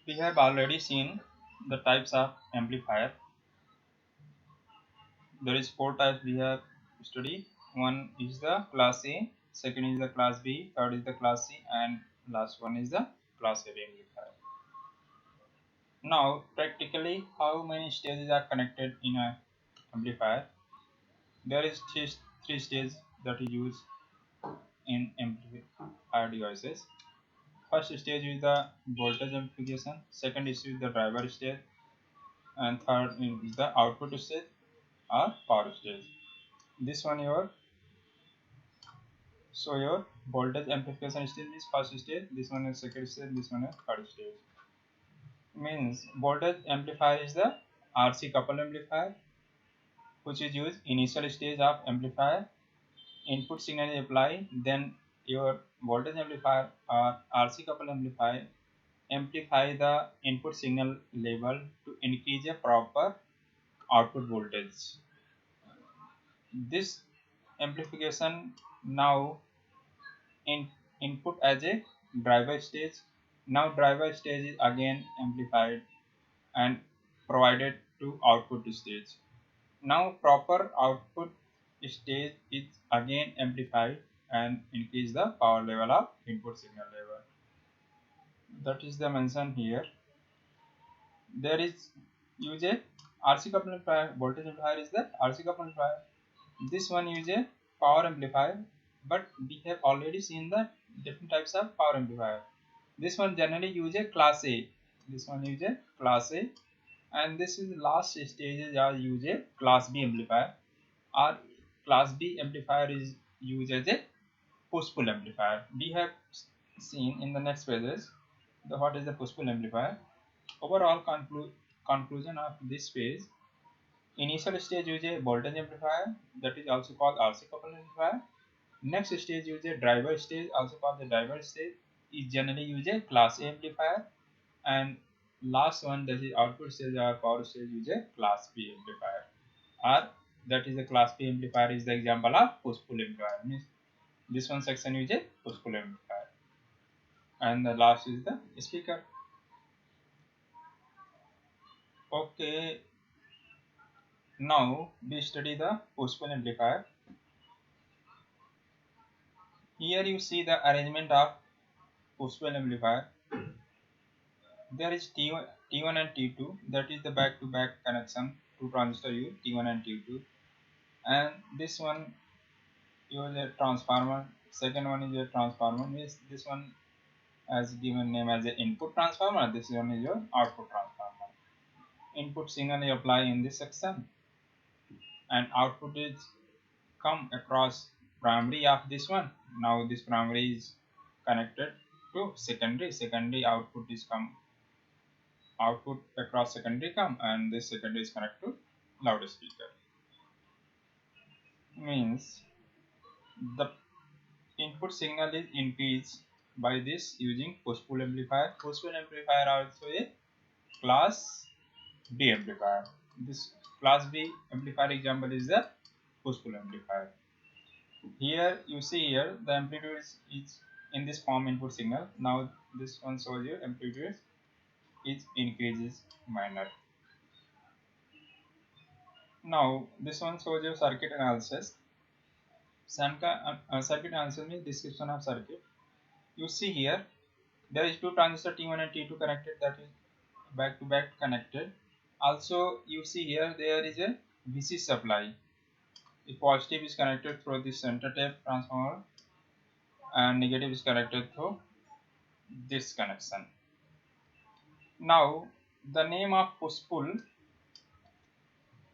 We have already seen the types of amplifier. There is four types we have studied. One is the class A, second is the class B, third is the class C, and last one is the class A amplifier. Now, practically, how many stages are connected in an amplifier? There is three stages that is used in amplifier devices. First stage is the voltage amplification, second is the driver stage, and third is the output stage or power stage. This one your voltage amplification stage is first stage, this one is second stage, this one is third stage. Means voltage amplifier is the RC coupled amplifier, which is used initial stage of amplifier. Input signal is applied, then your voltage amplifier or RC coupled amplifier amplify the input signal level to increase a proper output voltage. This amplification now input as a driver stage. Now driver stage is again amplified and provided to output stage. Now proper output stage is again amplified and increase the power level of input signal level. That is the mention here. There is use a RC coupled amplifier. Voltage amplifier is the RC coupled amplifier. This one use a power amplifier, but we have already seen the different types of power amplifier. This one generally use a class A. This one use a class A, and this is the last stages are use a class B amplifier. Our class B amplifier is used as a push pull amplifier. We have seen in the next pages what is the push pull amplifier. Overall conclusion of this phase: initial stage use a voltage amplifier, that is also called RC coupled amplifier. Next stage use a driver stage, also called the driver stage, is generally use a class A amplifier, and last one, that is output stage or power stage, use a class B amplifier, or that is the class B amplifier is the example of push pull amplifier. Means this one section use a push pull amplifier, and the last is the speaker. Okay, now we study the push pull amplifier. Here you see the arrangement of push pull amplifier. There is T1 and T2, that is the back to back connection, two transistor use T1 and T2, and this one use a transformer. Second one is a transformer, means this one has given name as an input transformer, this one is your output transformer. Input signal is apply in this section, and output is come across primary of this one. Now this primary is connected to secondary output is come output across secondary come, and this secondary is connected to loudspeaker. Means the input signal is increased by this using push pull amplifier. Push pull amplifier also a class B amplifier. This class B amplifier example is the push pull amplifier. Here you see here the amplitude is in this form input signal. Now this one shows you amplitude is increases minor. Now this one shows you circuit analysis. Circuit analysis means description of circuit. You see here there is two transistor T1 and T2 connected, that is back to back connected. Also you see here there is a VC supply. The positive is connected through the center tap transformer and negative is connected through this connection. Now the name of push pull,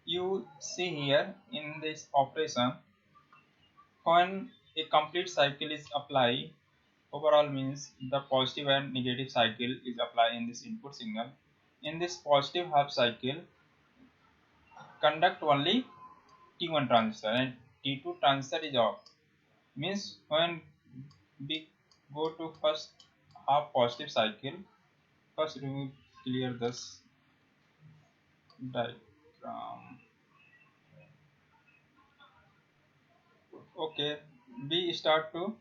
you see here in this operation, when a complete cycle is applied, overall means the positive and negative cycle is applied in this input signal. In this positive half cycle, conduct only T1 transistor and T2 transistor is off. Means when we go to first half positive cycle, first remove clear this diagram. Okay, we start to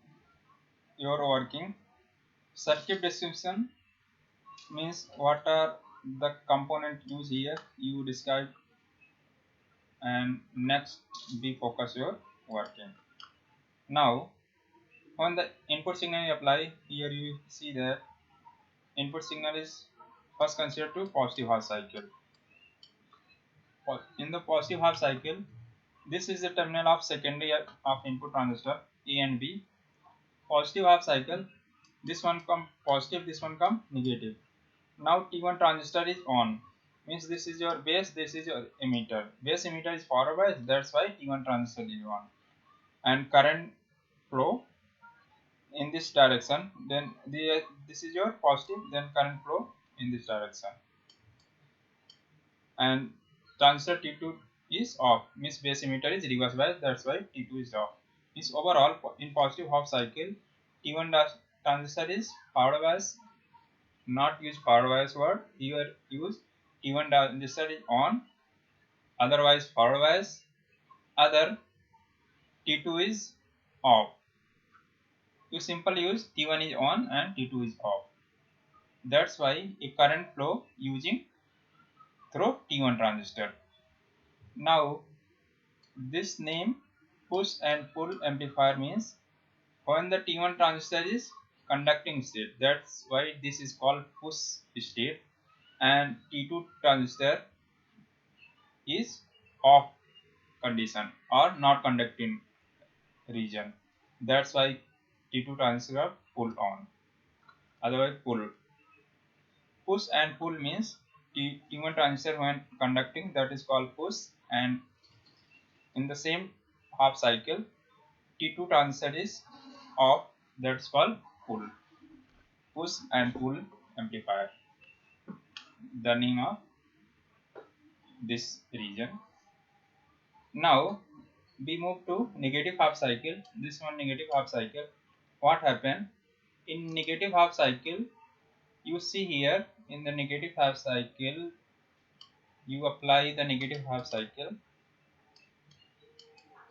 your working circuit description. means what are the component used here you describe, and next be focus your working. Now on the input signal you apply, here you see that input signal is first considered to positive half cycle. In the positive half cycle, this is the terminal of secondary of input transistor A and B. Positive half cycle, this one come positive, this one come negative. Now T1 transistor is on, means this is your base, this is your emitter. Base emitter is forward bias, that's why T1 transistor is on. And current flow in this direction, then this is your positive, then current flow in this direction. And transistor T2 is off, means base emitter is reverse bias, that's why T2 is off. Means overall in positive half cycle, T1 transistor is forward bias, not use forward bias word, here use T1 transistor is on, otherwise forward bias, other T2 is off. You simply use T1 is on and T2 is off. That's why a current flow using through T1 transistor. Now this name push and pull amplifier means when the T1 transistor is conducting state, that's why this is called push state, and T2 transistor is off condition or not conducting region, that's why T2 transistor pull on, otherwise pull. Push and pull means T1 transistor when conducting, that is called push, and in the same half cycle T2 transistor is off, that's called pull. Push and pull amplifier, the name of this region. Now we move to negative half cycle. This one negative half cycle. What happened in negative half cycle? You see here in the negative half cycle, you apply the negative half cycle,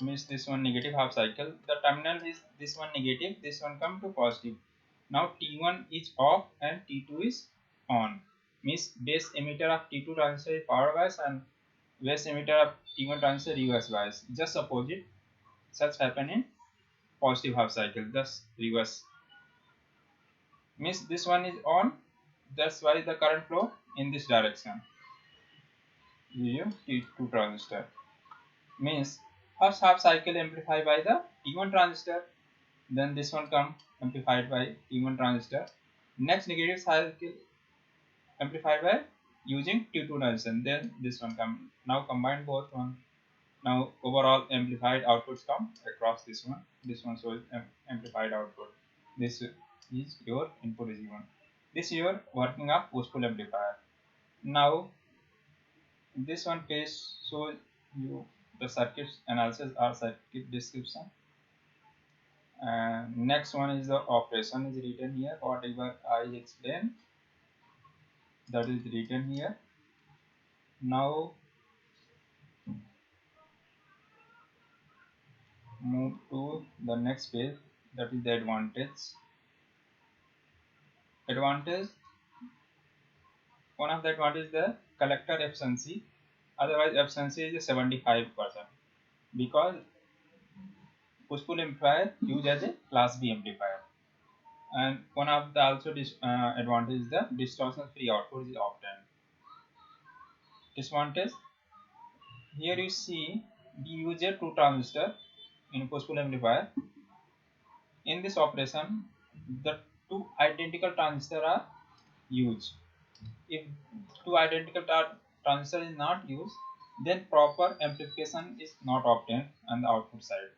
means this one negative half cycle. The terminal is this one negative, this one come to positive. Now T1 is off and T2 is on, means base emitter of T2 transistor is power bias and base emitter of T1 transistor reverse bias. Just opposite, such happen in positive half cycle, thus reverse. Means this one is on, that's why the current flow in this direction. T2 transistor means first half cycle amplified by the T1 transistor, then this one come amplified by T1 transistor. Next negative cycle amplified by using T2 transistor, then this one come. Now combine both one. Now overall amplified outputs come across this one. This one shows amplified output. This is your input is given. This is your working of push-pull amplifier. Now this one page shows you the circuit analysis or circuit description. And next one is the operation is written here. Whatever I explain, that is written here. Now move to the next page, that is the advantage. One of the advantage is the collector efficiency, otherwise efficiency is 75%, because push-pull amplifier used as a class B amplifier. And one of the also advantage is the distortion free output is obtained. Disadvantage, here you see we use a 2 transistor in push-pull amplifier. In this operation the 2 identical transistors are used. If 2 identical transistors is not used, then proper amplification is not obtained on the output side.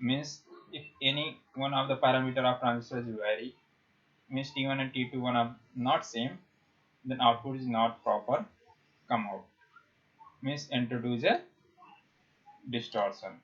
Means if any one of the parameter of transistors vary, means T1 and T2 one are not same, then output is not proper come out, means introduce a distortion.